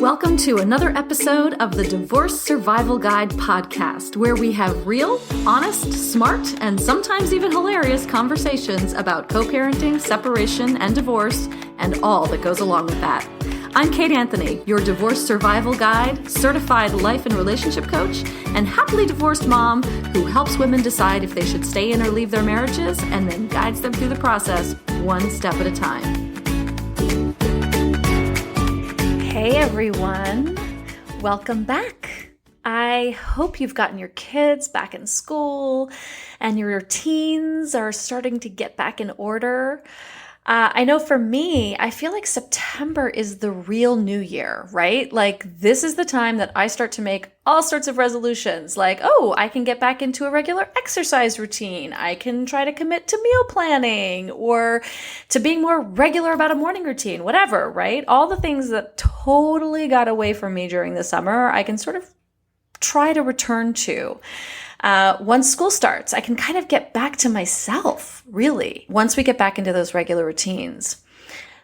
Welcome to another episode of the Divorce Survival Guide podcast, where we have real, honest, smart, and sometimes even hilarious conversations about co-parenting, separation, and divorce, and all that goes along with that. I'm Kate Anthony, your divorce survival guide, certified life and relationship coach, and happily divorced mom who helps women decide if they should stay in or leave their marriages and then guides them through the process one step at a time. Hey everyone, welcome back. I hope you've gotten your kids back in school and your routines are starting to get back in order. I know for me, I feel like September is the real new year, right? Like this is the time that I start to make all sorts of resolutions like, oh, I can get back into a regular exercise routine. I can try to commit to meal planning or to being more regular about a morning routine, whatever, right? All the things that totally got away from me during the summer, I can sort of try to return to. Once school starts, I can kind of get back to myself, really, once we get back into those regular routines.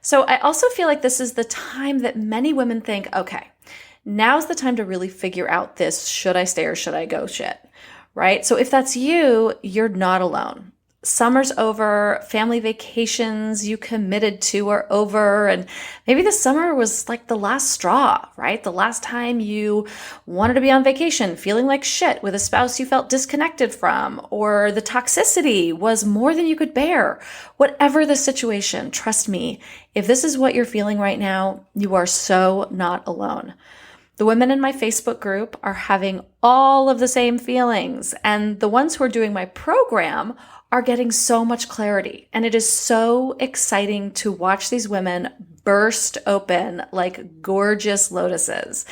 So I also feel like this is the time that many women think, okay, now's the time to really figure out this should I stay or should I go shit, right? So if that's you, you're not alone. Summer's over, family vacations you committed to are over, and maybe the summer was like the last straw, right? The last time you wanted to be on vacation feeling like shit with a spouse you felt disconnected from, or the toxicity was more than you could bear. Whatever the situation, trust me, if this is what you're feeling right now, you are so not alone. The women in my Facebook group are having all of the same feelings, and the ones who are doing my program are getting so much clarity. And it is so exciting to watch these women burst open like gorgeous lotuses.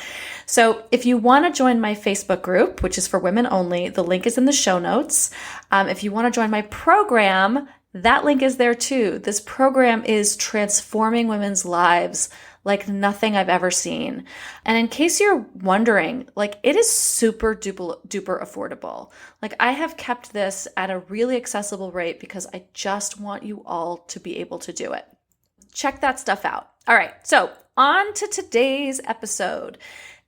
So if you want to join my Facebook group, which is for women only, the link is in the show notes. If you want to join my program, that link is there too. This program is transforming women's lives like nothing I've ever seen. And in case you're wondering, like it is super duper affordable. Like I have kept this at a really accessible rate because I just want you all to be able to do it. Check that stuff out. All right, so on to today's episode.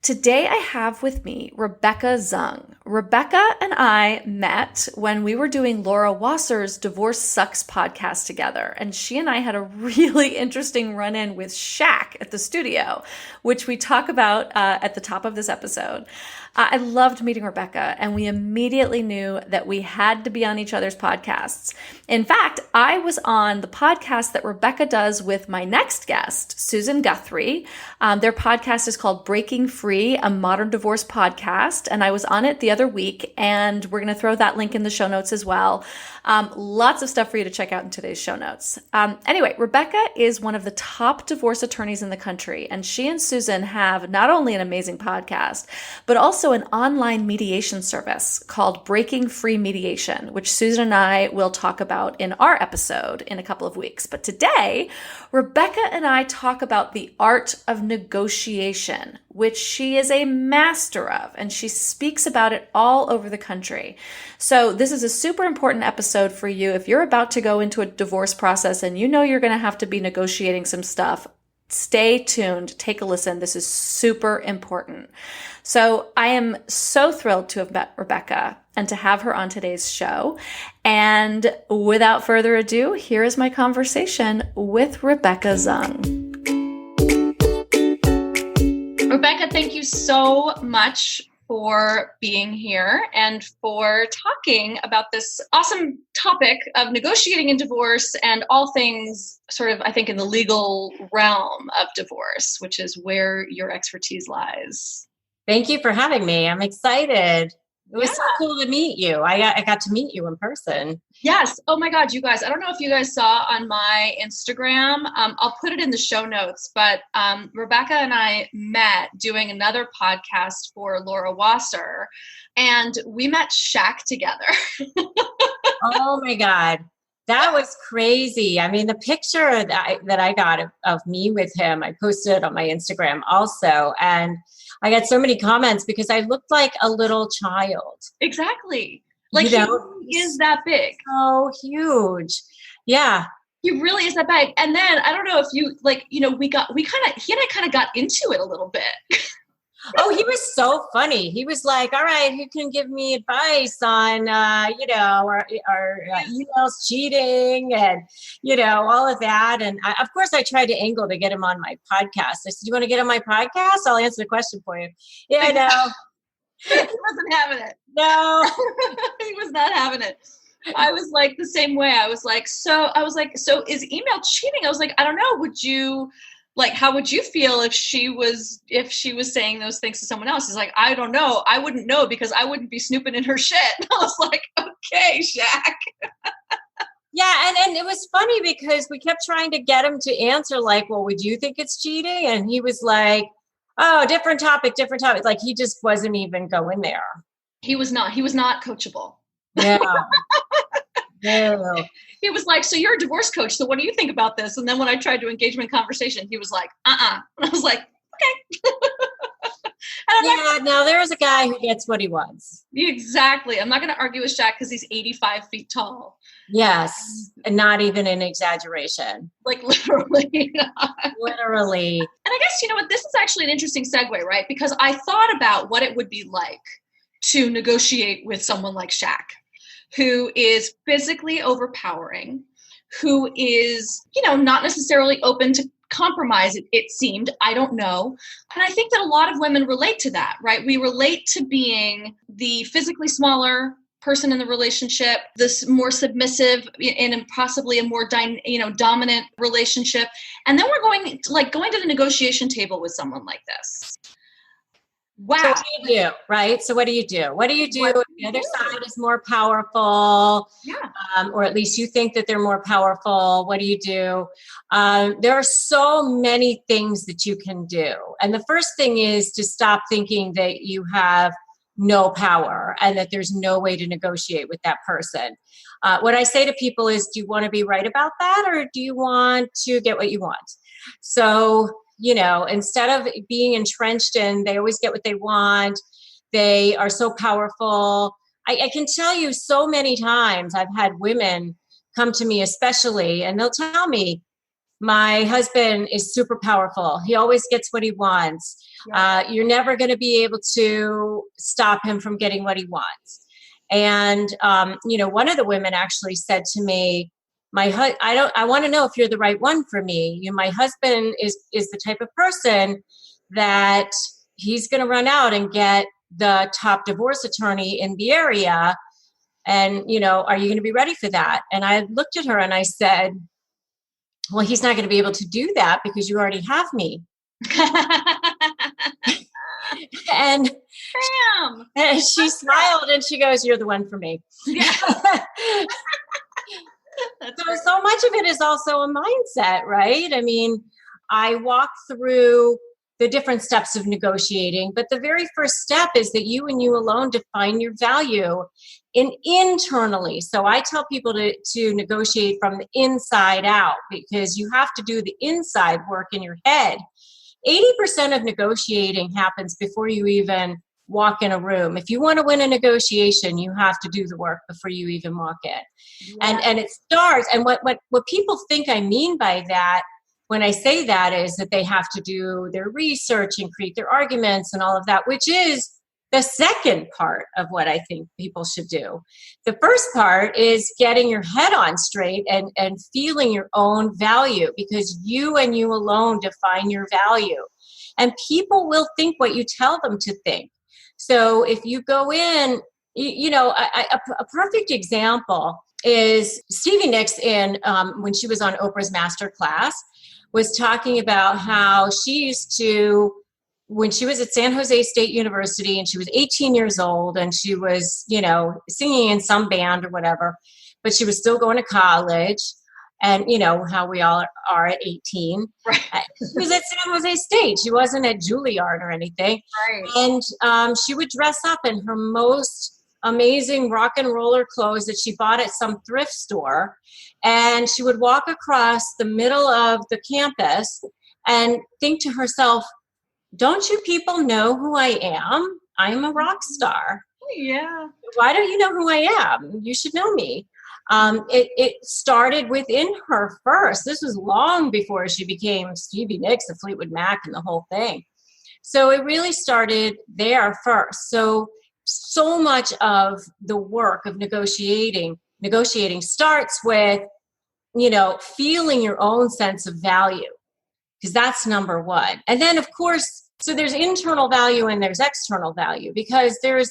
Today I have with me Rebecca Zung. Rebecca and I met when we were doing Laura Wasser's Divorce Sucks podcast together. And she and I had a really interesting run-in with Shaq at the studio, which we talk about at the top of this episode. I loved meeting Rebecca, and we immediately knew that we had to be on each other's podcasts. In fact, I was on the podcast that Rebecca does with my next guest, Susan Guthrie. Their podcast is called Breaking Free, a Modern Divorce Podcast, and I was on it the other week, and we're going to throw that link in the show notes as well. Lots of stuff for you to check out in today's show notes. Anyway, Rebecca is one of the top divorce attorneys in the country, and she and Susan have not only an amazing podcast, but also an online mediation service called Breaking Free Mediation, which Susan and I will talk about in our episode in a couple of weeks. But today, Rebecca and I talk about the art of negotiation, which she is a master of, and she speaks about it all over the country. So this is a super important episode for you if you're about to go into a divorce process and you know you're going to have to be negotiating some stuff. Stay tuned. Take a listen. This is super important. So I am so thrilled to have met Rebecca and to have her on today's show. And without further ado, here is my conversation with Rebecca Zung. Rebecca, thank you so much for being here and for talking about this awesome topic of negotiating in divorce and all things sort of, I think, in the legal realm of divorce, which is where your expertise lies. Thank you for having me. I'm excited. It was so cool to meet you. I got to meet you in person. Yes. Oh my God, you guys. I don't know if you guys saw on my Instagram. I'll put it in the show notes, but Rebecca and I met doing another podcast for Laura Wasser, and we met Shaq together. Oh my God. That was crazy. I mean, the picture that I got of me with him, I posted it on my Instagram also. And I got so many comments because I looked like a little child. Exactly. Like, you know, he is that big. So huge. Yeah. He really is that bad. And then I don't know if you like, he and I kind of got into it a little bit. Oh, he was so funny. He was like, all right, who can give me advice on, our emails cheating and, all of that. And of course, I tried to angle to get him on my podcast. I said, you want to get on my podcast? I'll answer the question for you. Yeah, no. He wasn't having it. No. He was not having it. I was like the same way. I was like, so is email cheating? I was like, I don't know. How would you feel if she was saying those things to someone else? He's like, I don't know. I wouldn't know because I wouldn't be snooping in her shit. I was like, okay, Shaq. Yeah. And it was funny because we kept trying to get him to answer like, well, would you think it's cheating? And he was like, oh, different topic. Like he just wasn't even going there. He was not coachable. Yeah. No. He was like, so you're a divorce coach, so what do you think about this? And then when I tried to engage him in conversation, he was like, And I was like, okay. Now there is a guy who gets what he wants. Exactly. I'm not going to argue with Shaq because he's 85 feet tall. Yes. And not even an exaggeration. Like literally. Literally. And I guess, you know what, this is actually an interesting segue, right? Because I thought about what it would be like to negotiate with someone like Shaq, who is physically overpowering, who is, not necessarily open to compromise, it seemed. I don't know. And I think that a lot of women relate to that, right? We relate to being the physically smaller person in the relationship, this more submissive and possibly a more dominant relationship. And then we're going to the negotiation table with someone like this. Wow. So what do you do, right? So what do you do? What do you do if the other side is more powerful? Yeah. Or at least you think that they're more powerful. What do you do? There are so many things that you can do. And the first thing is to stop thinking that you have no power and that there's no way to negotiate with that person. What I say to people is, do you want to be right about that? Or do you want to get what you want? So instead of being entrenched in, they always get what they want. They are so powerful. I can tell you so many times I've had women come to me especially, and they'll tell me, my husband is super powerful. He always gets what he wants. Yeah. You're never going to be able to stop him from getting what he wants. And, one of the women actually said to me, I want to know if you're the right one for me. My husband is the type of person that he's going to run out and get the top divorce attorney in the area. And, are you going to be ready for that? And I looked at her and I said, well, he's not going to be able to do that because you already have me. and she smiled and she goes, you're the one for me. Yeah. So much of it is also a mindset, right? I mean, I walk through the different steps of negotiating, but the very first step is that you and you alone define your value internally. So I tell people to negotiate from the inside out because you have to do the inside work in your head. 80% of negotiating happens before you even walk in a room. If you want to win a negotiation, you have to do the work before you even walk in. Yeah. And it starts, and what people think I mean by that when I say that is that they have to do their research and create their arguments and all of that, which is the second part of what I think people should do. The first part is getting your head on straight and feeling your own value, because you and you alone define your value. And people will think what you tell them to think. So if you go in, a perfect example is Stevie Nicks when she was on Oprah's Masterclass, was talking about how she used to, when she was at San Jose State University and she was 18 years old and she was, singing in some band or whatever, but she was still going to college. And how we all are at 18. Right. She was at San Jose State. She wasn't at Juilliard or anything. Right. And she would dress up in her most amazing rock and roller clothes that she bought at some thrift store. And she would walk across the middle of the campus and think to herself, don't you people know who I am? I'm a rock star. Yeah. Why don't you know who I am? You should know me. It started within her first. This was long before she became Stevie Nicks, the Fleetwood Mac, and the whole thing. So it really started there first. So much of the work of negotiating starts with, feeling your own sense of value, because that's number one. And then, of course, so there's internal value and there's external value, because there's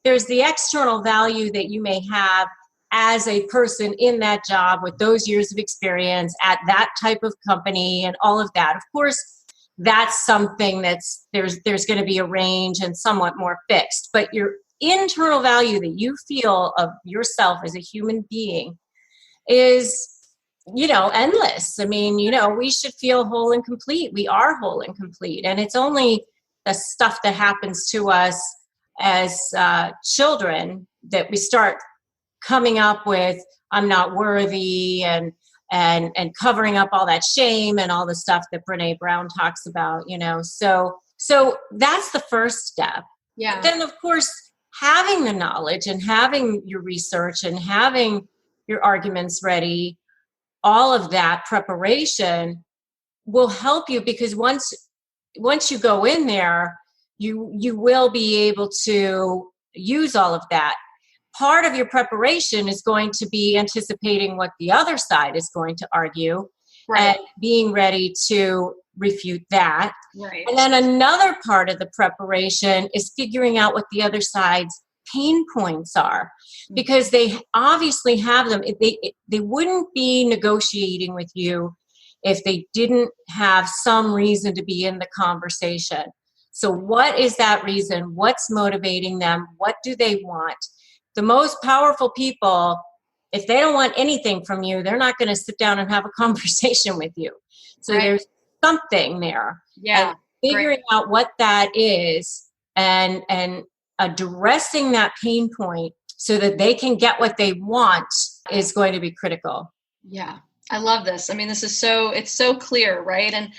the external value that you may have as a person in that job with those years of experience at that type of company and all of that. Of course, that's something that's there's going to be a range and somewhat more fixed. But your internal value that you feel of yourself as a human being is, endless. I mean, we should feel whole and complete. We are whole and complete. And it's only the stuff that happens to us as children that we start coming up with, I'm not worthy, and covering up all that shame and all the stuff that Brene Brown talks about, So that's the first step. Yeah. But then, of course, having the knowledge and having your research and having your arguments ready, all of that preparation will help you, because once you go in there, you will be able to use all of that. Part of your preparation is going to be anticipating what the other side is going to argue, right, and being ready to refute that. Right. And then another part of the preparation is figuring out what the other side's pain points are, because they obviously have them. They wouldn't be negotiating with you if they didn't have some reason to be in the conversation. So what is that reason? What's motivating them? What do they want? The most powerful people, if they don't want anything from you, they're not going to sit down and have a conversation with you. So there's something there. Yeah. And figuring out what that is and addressing that pain point so that they can get what they want is going to be critical. Yeah. I love this. I mean, it's so clear, right? And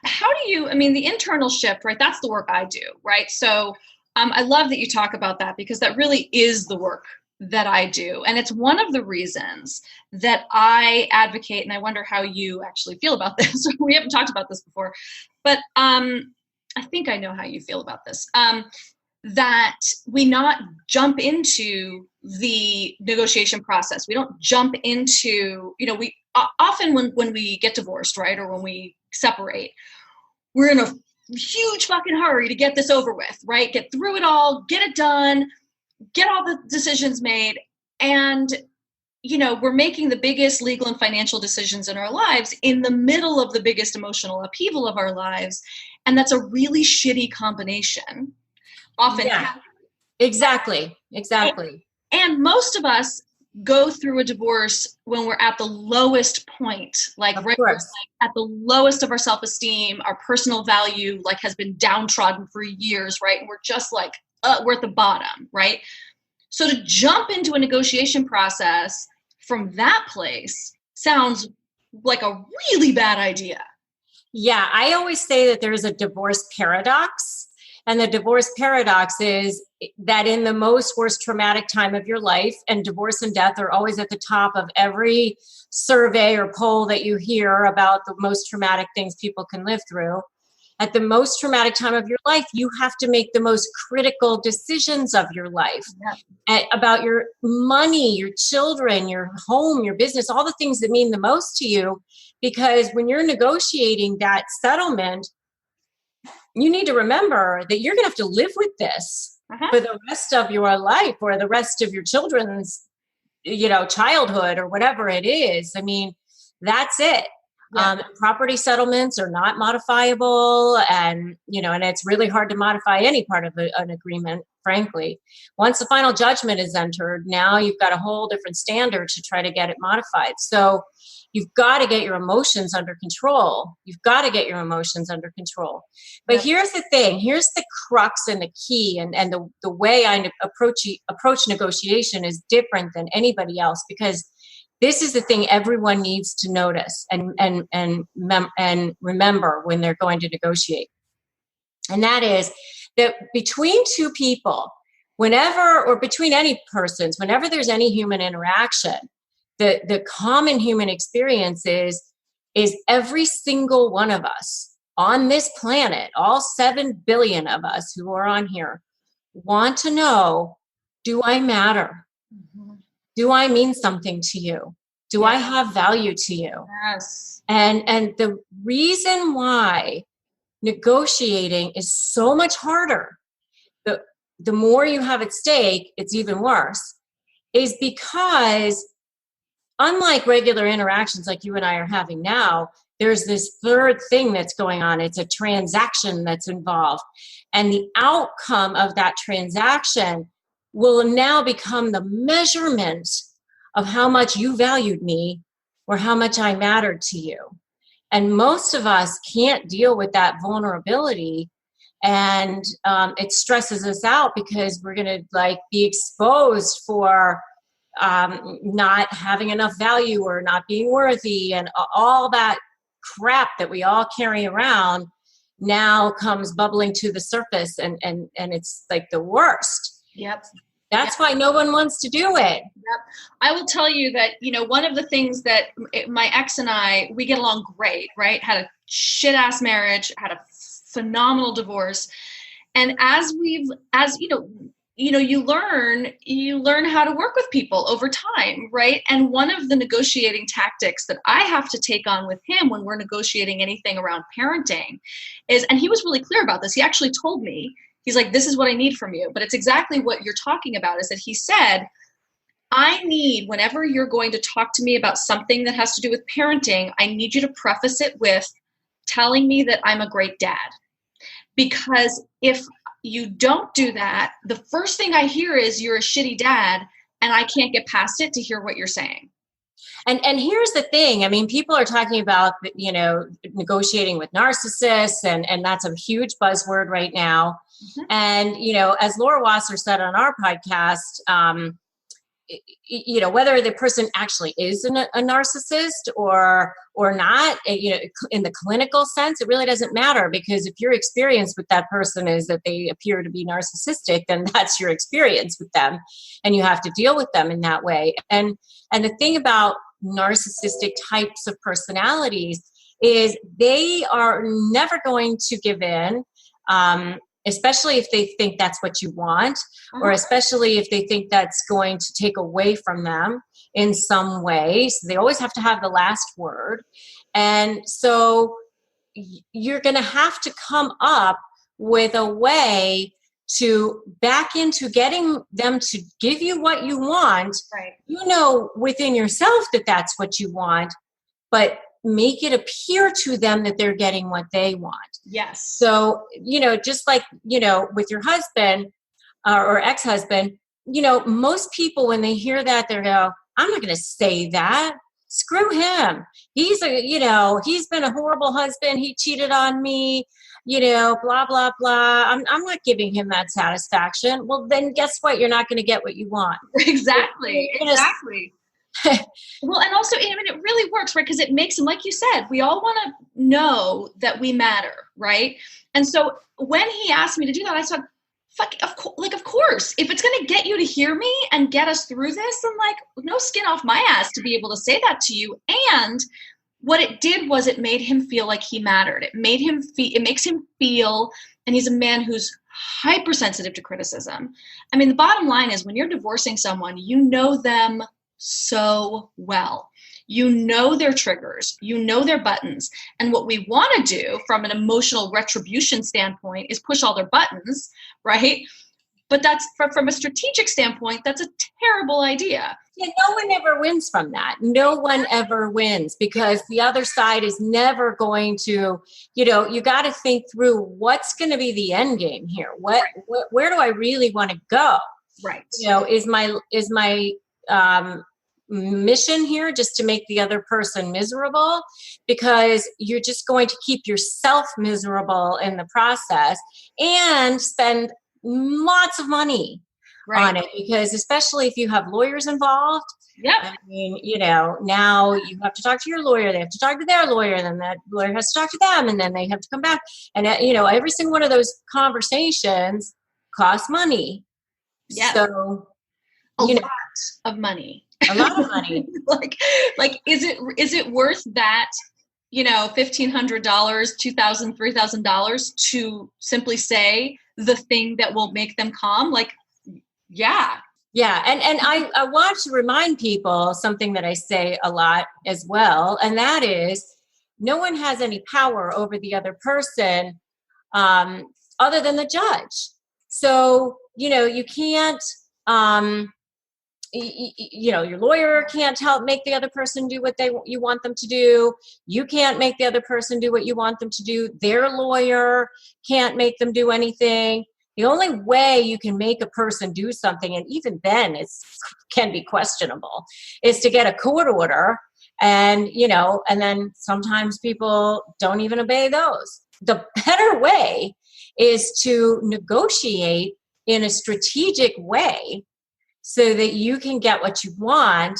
how do you, the internal shift, right? That's the work I do, right? So I love that you talk about that, because that really is the work that I do. And it's one of the reasons that I advocate, and I wonder how you actually feel about this. We haven't talked about this before, but I think I know how you feel about this. That we not jump into the negotiation process. We don't jump into, we often when we get divorced, right, or when we separate, we're in a huge fucking hurry to get this over with, right? Get through it all, get it done, get all the decisions made. And, we're making the biggest legal and financial decisions in our lives in the middle of the biggest emotional upheaval of our lives. And that's a really shitty combination. Often. Yeah, exactly. And most of us go through a divorce when we're at the lowest point, like at the lowest of our self-esteem, our personal value has been downtrodden for years, right? And we're just we're at the bottom, right? So to jump into a negotiation process from that place sounds like a really bad idea. Yeah, I always say that there's a divorce paradox. And the divorce paradox is that in the most worst traumatic time of your life, and divorce and death are always at the top of every survey or poll that you hear about the most traumatic things people can live through. At the most traumatic time of your life, you have to make the most critical decisions of your life, about your money, your children, your home, your business, all the things that mean the most to you. Because when you're negotiating that settlement, you need to remember that you're going to have to live with this for the rest of your life, or the rest of your children's, childhood, or whatever it is. That's it. Yeah. Property settlements are not modifiable, and it's really hard to modify any part of an agreement, frankly. Once the final judgment is entered, now you've got a whole different standard to try to get it modified. So you've got to get your emotions under control. But here's the thing. Here's the crux and the key, and the way I approach negotiation is different than anybody else, because this is the thing everyone needs to notice and remember when they're going to negotiate. And that is that between two people, whenever, or between any persons, whenever there's any human interaction, the common human experience is every single one of us on this planet, all 7 billion of us who are on here, want to know, do I matter? Mm-hmm. Do I mean something to you? Do I have value to you? Yes. And the reason why negotiating is so much harder, the more you have at stake, it's even worse, is because unlike regular interactions like you and I are having now, there's this third thing that's going on. It's a transaction that's involved. And the outcome of that transaction will now become the measurement of how much you valued me or how much I mattered to you. And most of us can't deal with that vulnerability. And it stresses us out because we're going to be exposed for not having enough value or not being worthy, and all that crap that we all carry around now comes bubbling to the surface, and it's like the worst. Yep. That's why no one wants to do it. Yep. I will tell you that, one of the things that my ex and I, we get along great, right? Had a shit ass marriage, had a phenomenal divorce. And you learn how to work with people over time, right? And one of the negotiating tactics that I have to take on with him when we're negotiating anything around parenting is, and he was really clear about this. He actually told me, he's like, this is what I need from you. But it's exactly what you're talking about, is that he said, I need, whenever you're going to talk to me about something that has to do with parenting, I need you to preface it with telling me that I'm a great dad. Because if you don't do that, the first thing I hear is you're a shitty dad, and I can't get past it to hear what you're saying. And here's the thing. I mean, people are talking about, negotiating with narcissists, and that's a huge buzzword right now. Mm-hmm. And, as Laura Wasser said on our podcast, whether the person actually is a narcissist or not, in the clinical sense, it really doesn't matter, because if your experience with that person is that they appear to be narcissistic, then that's your experience with them, and you have to deal with them in that way. And the thing about narcissistic types of personalities is they are never going to give in, especially if they think that's what you want, or especially if they think that's going to take away from them in some way. So they always have to have the last word. And so you're going to have to come up with a way to back into getting them to give you what you want. Right. Within yourself that that's what you want, but make it appear to them that they're getting what they want. Yes. So, just like, with your husband or ex-husband, most people, when they hear that, they go, I'm not going to say that. Screw him. He's been a horrible husband. He cheated on me, blah, blah, blah. I'm not giving him that satisfaction. Well, then guess what? You're not going to get what you want. Exactly. Well, and also, it really works, right? Because it makes them, like you said, we all want to know that we matter, right? And so when he asked me to do that, I said, of course, if it's going to get you to hear me and get us through this, then no skin off my ass to be able to say that to you. And what it did was it made him feel like he mattered. It makes him feel, and he's a man who's hypersensitive to criticism. I mean, the bottom line is, when you're divorcing someone, you know them so well. You know their triggers, you know their buttons. And what we want to do from an emotional retribution standpoint is push all their buttons, right? But that's from a strategic standpoint, that's a terrible idea. Yeah, no one ever wins from that. No one ever wins, because the other side is never going to, you got to think through what's going to be the end game here. Where do I really want to go? Right. Is my mission here just to make the other person miserable? Because you're just going to keep yourself miserable in the process and spend lots of money on it, because especially if you have lawyers involved. Yeah. I mean, now you have to talk to your lawyer, they have to talk to their lawyer, then that lawyer has to talk to them, and then they have to come back. And, every single one of those conversations costs money. Yeah. So, a lot of money. A lot of money. like, is it worth that, $1,500, $2,000, $3,000 to simply say the thing that will make them calm? Like, yeah. Yeah. And I want to remind people something that I say a lot as well. And that is, no one has any power over the other person other than the judge. So, you can't, your lawyer can't make the other person do what you want them to do. You can't make the other person do what you want them to do. Their lawyer can't make them do anything. The only way you can make a person do something, and even then it can be questionable, is to get a court order. And, and then sometimes people don't even obey those. The better way is to negotiate in a strategic way so that you can get what you want.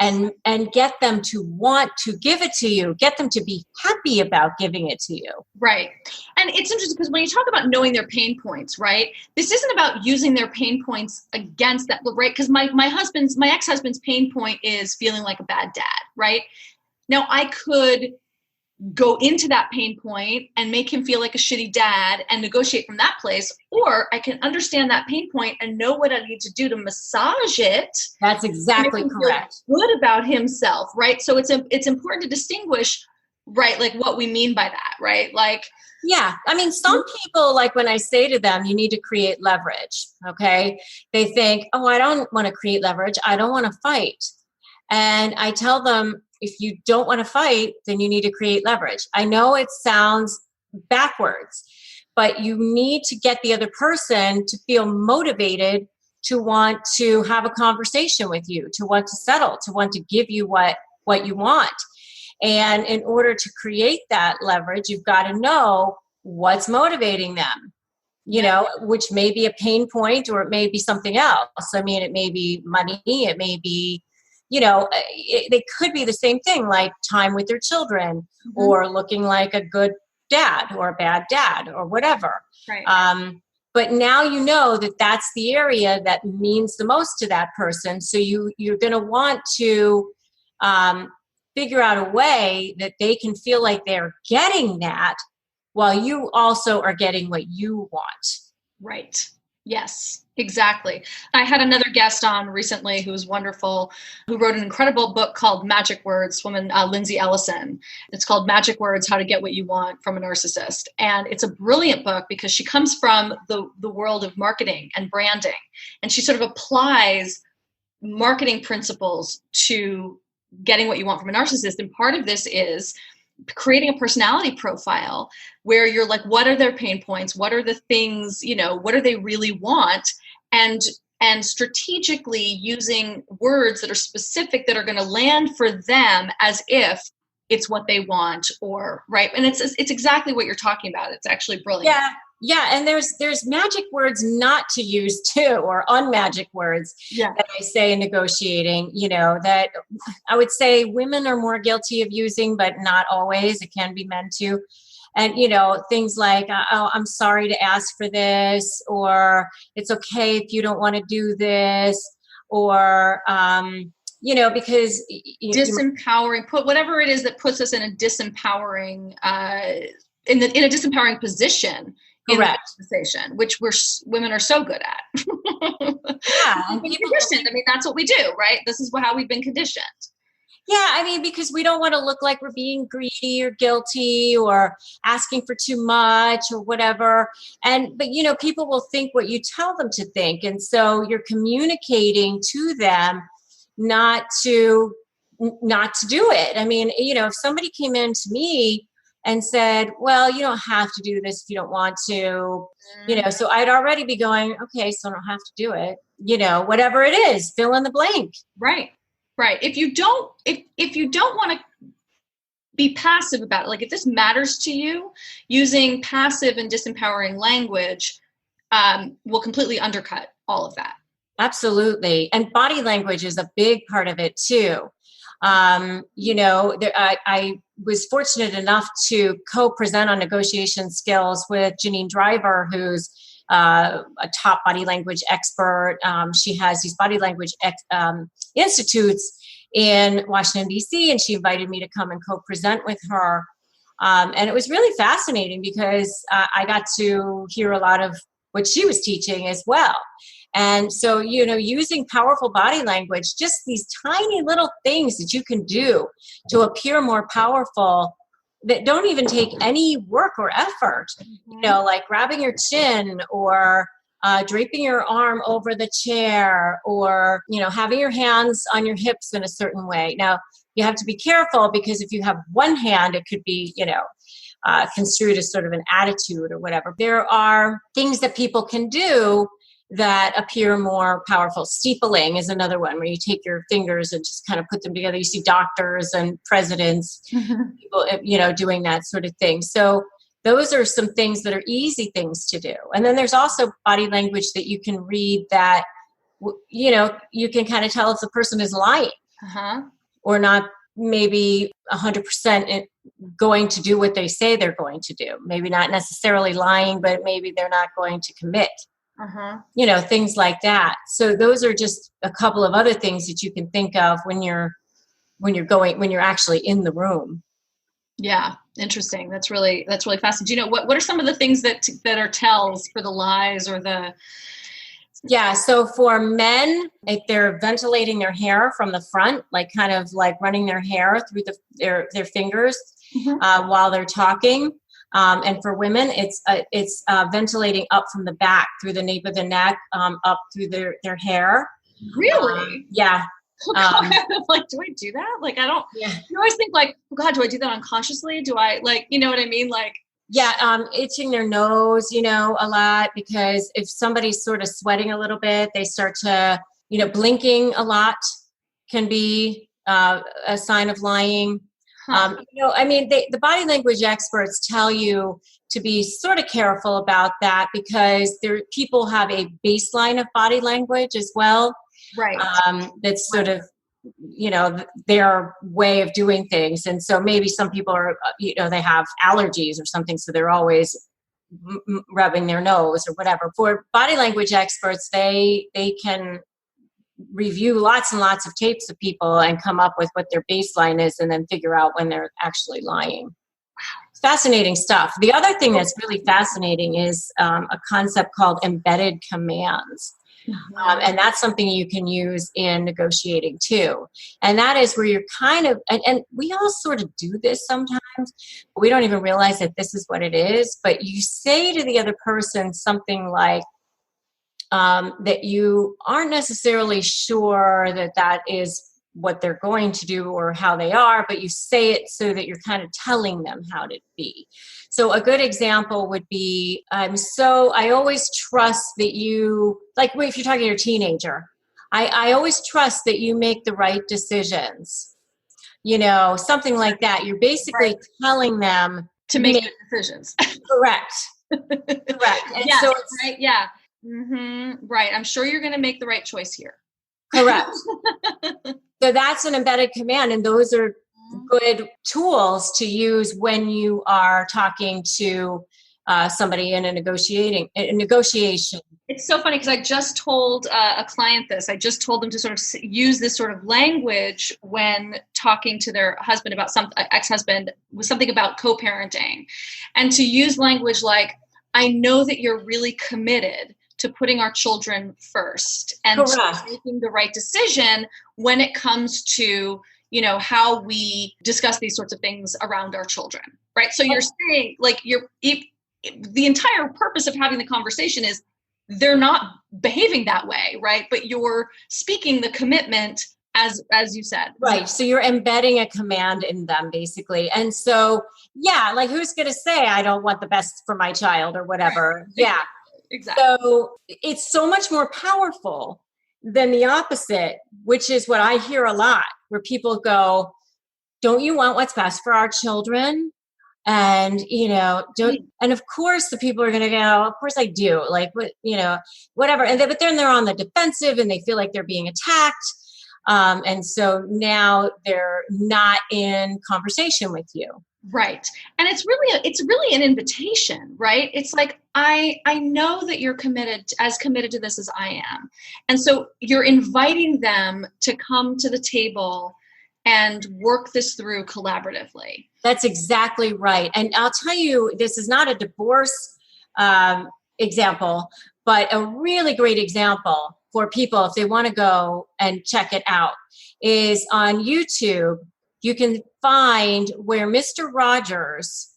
Yes. and get them to want to give it to you, get them to be happy about giving it to you. Right. And it's interesting because when you talk about knowing their pain points, right, this isn't about using their pain points against that, right? Because my ex-husband's pain point is feeling like a bad dad, right? Now I could go into that pain point and make him feel like a shitty dad and negotiate from that place, or I can understand that pain point and know what I need to do to massage it. That's exactly correct. Good about himself, right? So it's important to distinguish, right, like what we mean by that, right? Like, yeah, I mean, some people, like when I say to them, you need to create leverage, okay? They think, oh, I don't want to create leverage. I don't want to fight. And I tell them, if you don't want to fight, then you need to create leverage. I know it sounds backwards, but you need to get the other person to feel motivated to want to have a conversation with you, to want to settle, to want to give you what you want. And in order to create that leverage, you've got to know what's motivating them, which may be a pain point or it may be something else. I mean, it may be money, it may be, they could be the same thing, like time with their children, mm-hmm. or looking like a good dad or a bad dad or whatever. Right. But now you know that that's the area that means the most to that person. So you're going to want to figure out a way that they can feel like they're getting that while you also are getting what you want. Right. Yes, exactly. I had another guest on recently who was wonderful, who wrote an incredible book called Magic Words, woman Lindsay Ellison. It's called Magic Words, How to Get What You Want from a Narcissist. And it's a brilliant book because she comes from the world of marketing and branding. And she sort of applies marketing principles to getting what you want from a narcissist. And part of this is creating a personality profile where you're like, what are their pain points? What are the things, what do they really want? And strategically using words that are specific that are going to land for them as if it's what they want, or right. And it's exactly what you're talking about. It's actually brilliant. Yeah. And there's magic words not to use too, or unmagic words that I say in negotiating, that I would say women are more guilty of using, but not always. It can be men too. And, things like, oh, I'm sorry to ask for this, or it's okay if you don't want to do this, or, because disempowering, put whatever it is that puts us in a disempowering, in a disempowering position. Correct. In the conversation, which women are so good at. Yeah. And conditioned. I mean, that's what we do, right? This is how we've been conditioned. Yeah. I mean, because we don't want to look like we're being greedy or guilty or asking for too much or whatever. But people will think what you tell them to think. And so you're communicating to them not to do it. I mean, if somebody came in to me and said, well, you don't have to do this if you don't want to, so I'd already be going, okay, so I don't have to do it, whatever it is, fill in the blank. Right. If you don't want to be passive about it, like if this matters to you, using passive and disempowering language will completely undercut all of that. Absolutely. And body language is a big part of it too. I was fortunate enough to co-present on negotiation skills with Janine Driver, who's a top body language expert. She has these body language institutes in Washington, D.C., and she invited me to come and co-present with her. And it was really fascinating because I got to hear a lot of what she was teaching as well. And so, using powerful body language, just these tiny little things that you can do to appear more powerful that don't even take any work or effort, like grabbing your chin or draping your arm over the chair or, having your hands on your hips in a certain way. Now, you have to be careful because if you have one hand, it could be, construed as sort of an attitude or whatever. There are things that people can do that appear more powerful. Steepling is another one where you take your fingers and just kind of put them together. You see doctors and presidents, people, doing that sort of thing. So those are some things that are easy things to do. And then there's also body language that you can read that, you can kind of tell if the person is lying or not maybe 100% going to do what they say they're going to do. Maybe not necessarily lying, but maybe they're not going to commit. Things like that. So those are just a couple of other things that you can think of when you're actually in the room. Yeah. Interesting. That's really fascinating. Do you know what are some of the things that are tells for the lies or the... Yeah. So for men, if they're ventilating their hair from the front, like kind of like running their hair through their fingers while they're talking. And for women, it's ventilating up from the back through the nape of the neck, up through their hair. Really? Yeah. Like, do I do that? Like, I don't. Yeah. You always think like, oh God, do I do that unconsciously? Do I you know what I mean? Like. Yeah, itching their nose, a lot, because if somebody's sort of sweating a little bit, they start to, blinking a lot can be a sign of lying. The body language experts tell you to be sort of careful about that because people have a baseline of body language as well. Right. That's sort of, their way of doing things. And so maybe some people are, they have allergies or something, so they're always rubbing their nose or whatever. For body language experts, they can review lots and lots of tapes of people and come up with what their baseline is and then figure out when they're actually lying. Fascinating stuff. The other thing that's really fascinating is a concept called embedded commands. And that's something you can use in negotiating too. And that is where you're kind of, and we all sort of do this sometimes, but we don't even realize that this is what it is. But you say to the other person something like, that you aren't necessarily sure that is what they're going to do or how they are, but you say it so that you're kind of telling them how to be. So a good example would be, I always trust that you, like if you're talking to your teenager, I always trust that you make the right decisions, something like that. You're basically telling them to make good decisions. Correct. Correct. And yes, so it's, right. Yeah. Right. I'm sure you're going to make the right choice here. Correct. So that's an embedded command. And those are good tools to use when you are talking to somebody in a negotiation. It's so funny because I just told a client this. I just told them to sort of use this sort of language when talking to their husband about ex-husband with something about co-parenting, and to use language like, I know that you're really committed to putting our children first and to making the right decision when it comes to, how we discuss these sorts of things around our children, right? So you're saying like the entire purpose of having the conversation is they're not behaving that way, right? But you're speaking the commitment as you said. Right. So you're embedding a command in them basically. And so, yeah, like who's going to say, I don't want the best for my child or whatever. Yeah. Exactly. So it's so much more powerful than the opposite, which is what I hear a lot, where people go, don't you want what's best for our children? And, and of course the people are going to go, of course I do, like, whatever. But then they're on the defensive and they feel like they're being attacked. And so now they're not in conversation with you. Right. And it's really an invitation, right? It's like, I know that you're as committed to this as I am. And so you're inviting them to come to the table and work this through collaboratively. That's exactly right. And I'll tell you, this is not a divorce example, but a really great example for people if they want to go and check it out is on YouTube. You can find where Mr. Rogers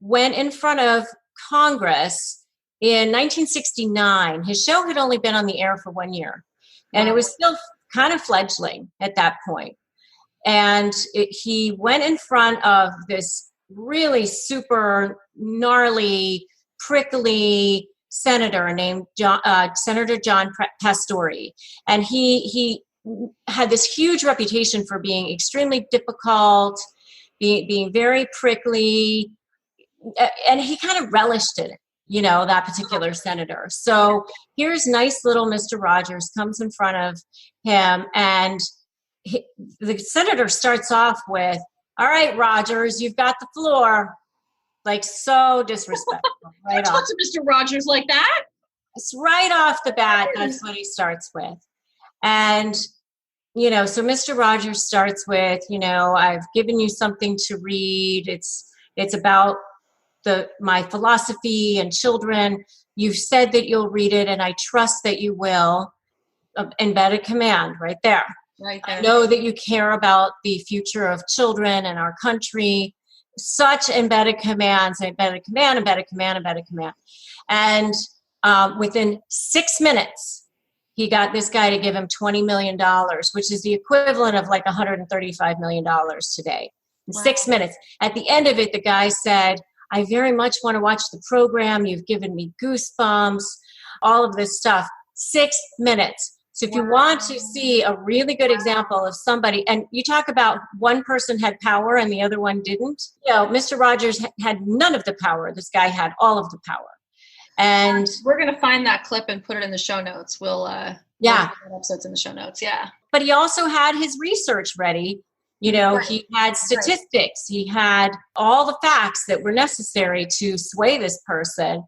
went in front of Congress in 1969. His show had only been on the air for 1 year, and it was still kind of fledgling at that point. And he went in front of this really super gnarly, prickly senator named Senator John Pastore. And he had this huge reputation for being extremely difficult, being very prickly, and he kind of relished it, that particular senator. So here's nice little Mr. Rogers comes in front of him, and the senator starts off with, "All right, Rogers, you've got the floor." Like, so disrespectful. Right off. Talk to Mr. Rogers like that. It's right off the bat. That's what he starts with. And, so Mr. Rogers starts with, "I've given you something to read. It's about my philosophy and children. You've said that you'll read it, and I trust that you will." Embedded command right there. Right there. I know that you care about the future of children and our country. Such embedded commands, embedded command, embedded command, embedded command. And within 6 minutes, he got this guy to give him $20 million, which is the equivalent of like $135 million today. In 6 minutes. At the end of it, the guy said, "I very much want to watch the program. You've given me goosebumps," all of this stuff. 6 minutes. So if you want to see a really good example of somebody, and you talk about one person had power and the other one didn't, Mr. Rogers had none of the power. This guy had all of the power. And we're going to find that clip and put it in the show notes. We'll put episodes in the show notes. Yeah. But he also had his research ready. He had statistics. He had all the facts that were necessary to sway this person,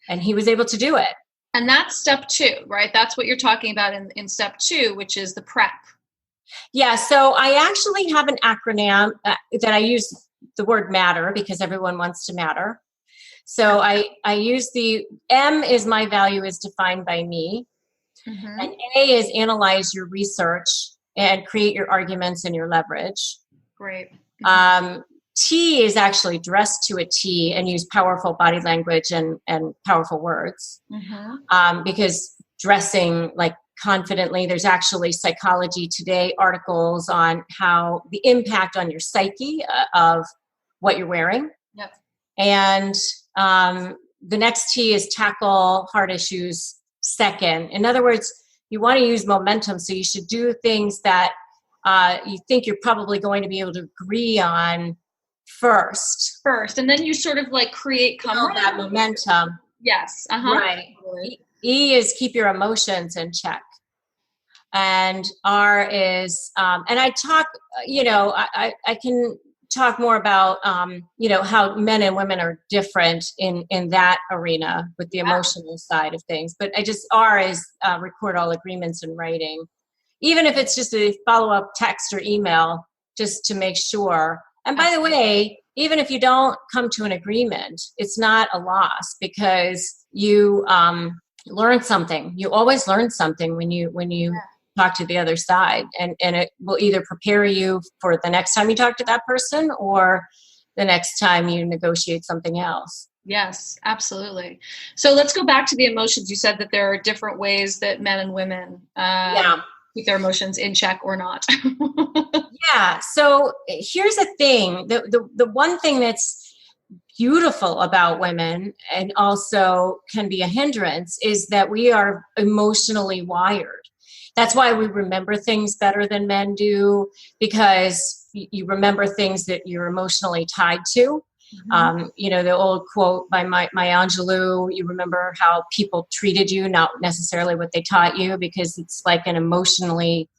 and he was able to do it. And that's step 2, right? That's what you're talking about in step 2, which is the prep. Yeah. So I actually have an acronym that I use the word matter because everyone wants to matter. So I use the M is my value is defined by me. Mm-hmm. And A is analyze your research and create your arguments and your leverage. Great. T is actually dressed to a T and use powerful body language and powerful words. Mm-hmm. Because dressing like confidently, there's actually Psychology Today articles on how the impact on your psyche of what you're wearing. Yep. And the next T is tackle hard issues second. In other words, you want to use momentum. So you should do things that you think you're probably going to be able to agree on first, and then you sort of like create that momentum. Yes. Right. E is keep your emotions in check, and R is and I talk I can talk more about how men and women are different in that arena with the emotional side of things, but R is record all agreements in writing, even if it's just a follow-up text or email, just to make sure. And by the way, even if you don't come to an agreement, it's not a loss because you learn something. You always learn something when you talk to the other side, and it will either prepare you for the next time you talk to that person or the next time you negotiate something else. Yes, absolutely. So let's go back to the emotions. You said that there are different ways that men and women keep their emotions in check or not. Yeah. So here's the thing. The one thing that's beautiful about women and also can be a hindrance is that we are emotionally wired. That's why we remember things better than men do, because you remember things that you're emotionally tied to. Mm-hmm. The old quote by Maya Angelou, you remember how people treated you, not necessarily what they taught you, because it's like an emotionally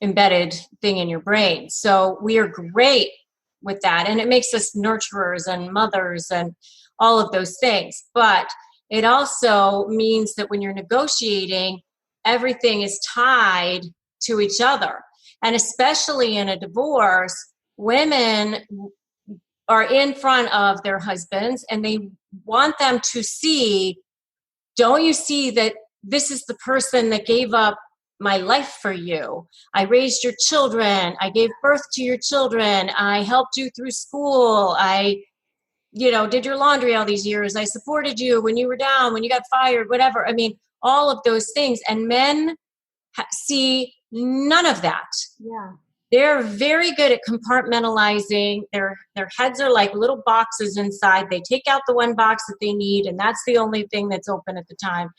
embedded thing in your brain. So we are great with that. And it makes us nurturers and mothers and all of those things. But it also means that when you're negotiating, everything is tied to each other. And especially in a divorce, women are in front of their husbands and they want them to see, don't you see that this is the person that gave up my life for you? I raised your children. I gave birth to your children. I helped you through school. I, did your laundry all these years. I supported you when you were down, when you got fired, whatever. I mean, all of those things. And men see none of that. Yeah. They're very good at compartmentalizing. Their heads are like little boxes inside. They take out the one box that they need, and that's the only thing that's open at the time.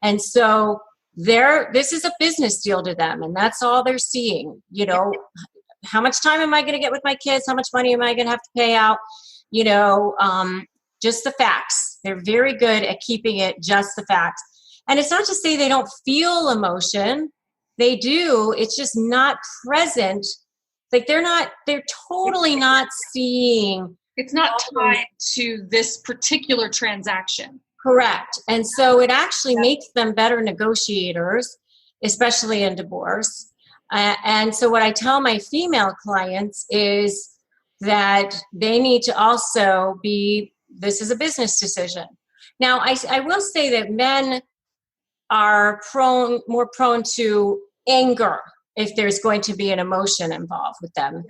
And so this is a business deal to them, and that's all they're seeing. How much time am I going to get with my kids? How much money am I going to have to pay out? Just the facts. They're very good at keeping it just the facts. And it's not to say they don't feel emotion. They do. It's just not present. Like they're totally not seeing. It's not tied to this particular transaction. Correct. And so it actually makes them better negotiators, especially in divorce. And so what I tell my female clients is that they need to also this is a business decision. Now, I will say that men are more prone to anger if there's going to be an emotion involved with them.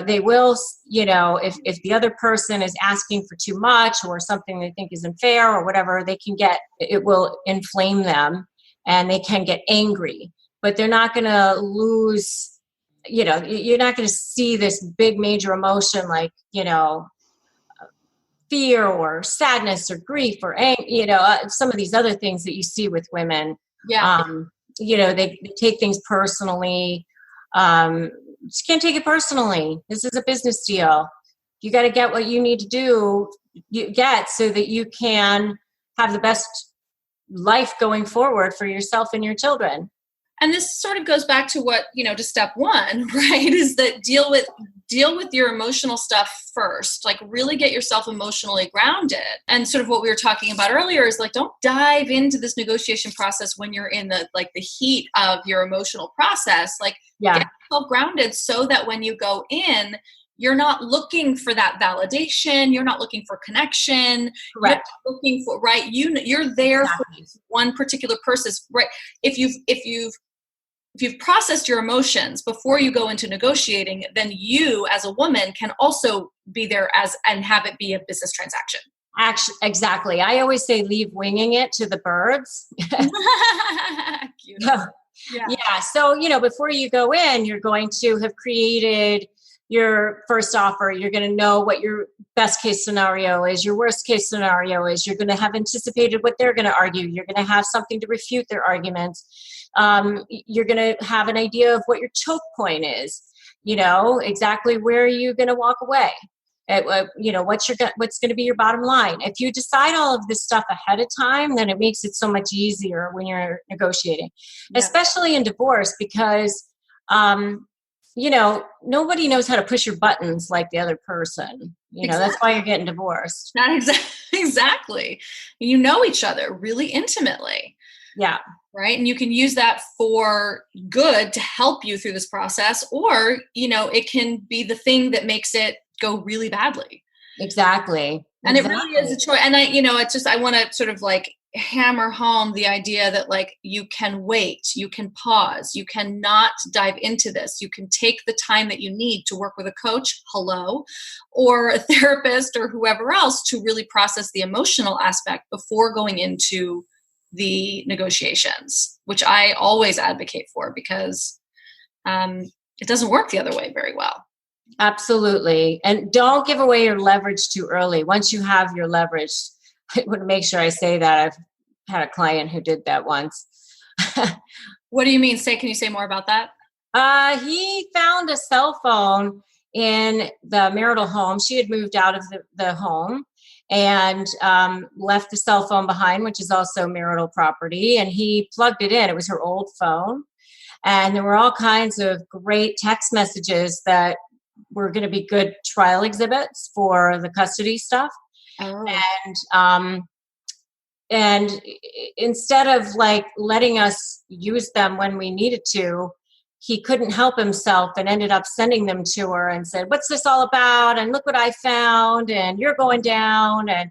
They will, if the other person is asking for too much or something they think is unfair or whatever, it will inflame them and they can get angry, but they're not going to lose, you're not going to see this big major emotion like, fear or sadness or grief or some of these other things that you see with women. Yeah. They take things personally. Just can't take it personally. This is a business deal. You got to get what you need to get so that you can have the best life going forward for yourself and your children. And this sort of goes back to what, to step one, right? Is that deal with your emotional stuff first, like really get yourself emotionally grounded. And sort of what we were talking about earlier is like, don't dive into this negotiation process when you're in the heat of your emotional process. Like get yourself grounded so that when you go in, you're not looking for that validation. You're not looking for connection. Correct. You're looking for, right. You're there for one particular person, right? If you've processed your emotions before you go into negotiating, then you as a woman can also be there and have it be a business transaction. Actually, exactly. I always say leave winging it to the birds. Cute. Yeah. So, before you go in, you're going to have created your first offer. You're going to know what your best case scenario is, your worst case scenario is. You're going to have anticipated what they're going to argue. You're going to have something to refute their arguments. You're going to have an idea of what your choke point is, exactly where you're going to walk away. What's going to be your bottom line. If you decide all of this stuff ahead of time, then it makes it so much easier when you're negotiating, especially in divorce, because, nobody knows how to push your buttons like the other person. That's why you're getting divorced. Not exactly. You know each other really intimately. Yeah. Right. And you can use that for good to help you through this process, or, it can be the thing that makes it go really badly. Exactly. And it really is a choice. And I want to sort of like hammer home the idea that like you can wait, you can pause, you cannot dive into this. You can take the time that you need to work with a coach, or a therapist or whoever else to really process the emotional aspect before going into the negotiations, which I always advocate for because it doesn't work the other way very well. Absolutely. And don't give away your leverage too early. Once you have your leverage, I want to make sure I say that. I've had a client who did that once. What do you mean? Can you say more about that? He found a cell phone in the marital home. She had moved out of the home and left the cell phone behind, which is also marital property. And he plugged it in. It was her old phone. And there were all kinds of great text messages that were going to be good trial exhibits for the custody stuff. Oh. And instead of like letting us use them when we needed to, he couldn't help himself and ended up sending them to her and said, "What's this all about? And look what I found, and you're going down." And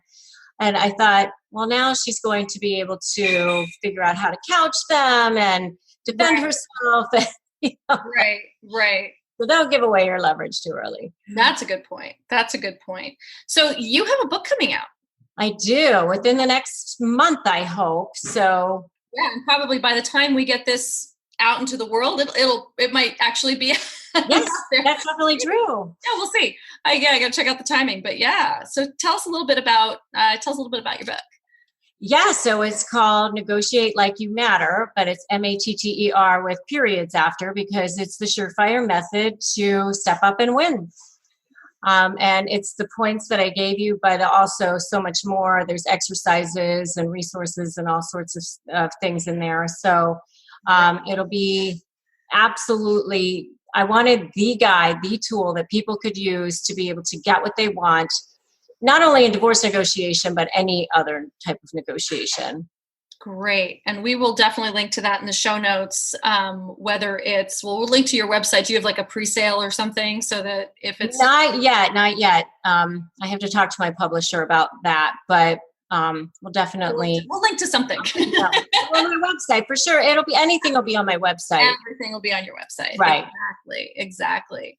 I thought, well, now she's going to be able to figure out how to couch them and defend herself. And, you know, Right. So don't give away your leverage too early. That's a good point. So you have a book coming out. I do, within the next month, I hope. So yeah, and probably by the time we get this out into the world, it might actually be. Yes, that's definitely true. Yeah, we'll see. I got to check out the timing, but yeah. So tell us a little bit about your book. Yeah, so it's called Negotiate Like You Matter, but it's M.A.T.T.E.R with periods after, because it's the surefire method to step up and win. And it's the points that I gave you, but also so much more. There's exercises and resources and all sorts of things in there. So it'll be absolutely, I wanted the guide, the tool that people could use to be able to get what they want, not only in divorce negotiation, but any other type of negotiation. Great. And we will definitely link to that in the show notes. We'll link to your website. Do you have like a pre-sale or something so that if it's not yet. I have to talk to my publisher about that, but we'll definitely we'll link to something. On my website for sure. Anything will be on my website. Everything will be on your website. Right. Exactly.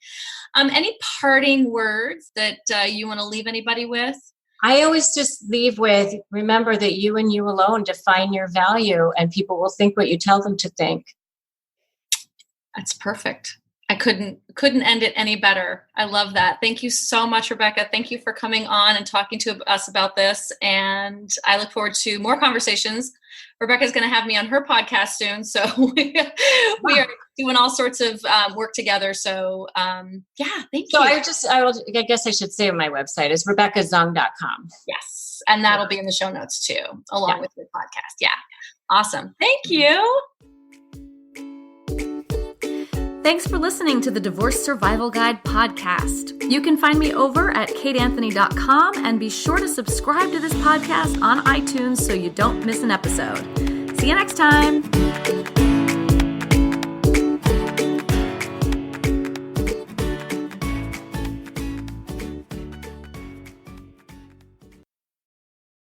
Any parting words that you want to leave anybody with? I always just leave with, remember that you and you alone define your value, and people will think what you tell them to think. That's perfect. I couldn't end it any better. I love that. Thank you so much, Rebecca. Thank you for coming on and talking to us about this. And I look forward to more conversations. Rebecca's going to have me on her podcast soon. So we are doing all sorts of work together. So thank you. So I guess I should say my website is RebeccaZung.com. Yes. And that'll be in the show notes too, along with your podcast. Yeah. Awesome. Thank you. Thanks for listening to the Divorce Survival Guide podcast. You can find me over at kateanthony.com, and be sure to subscribe to this podcast on iTunes so you don't miss an episode. See you next time.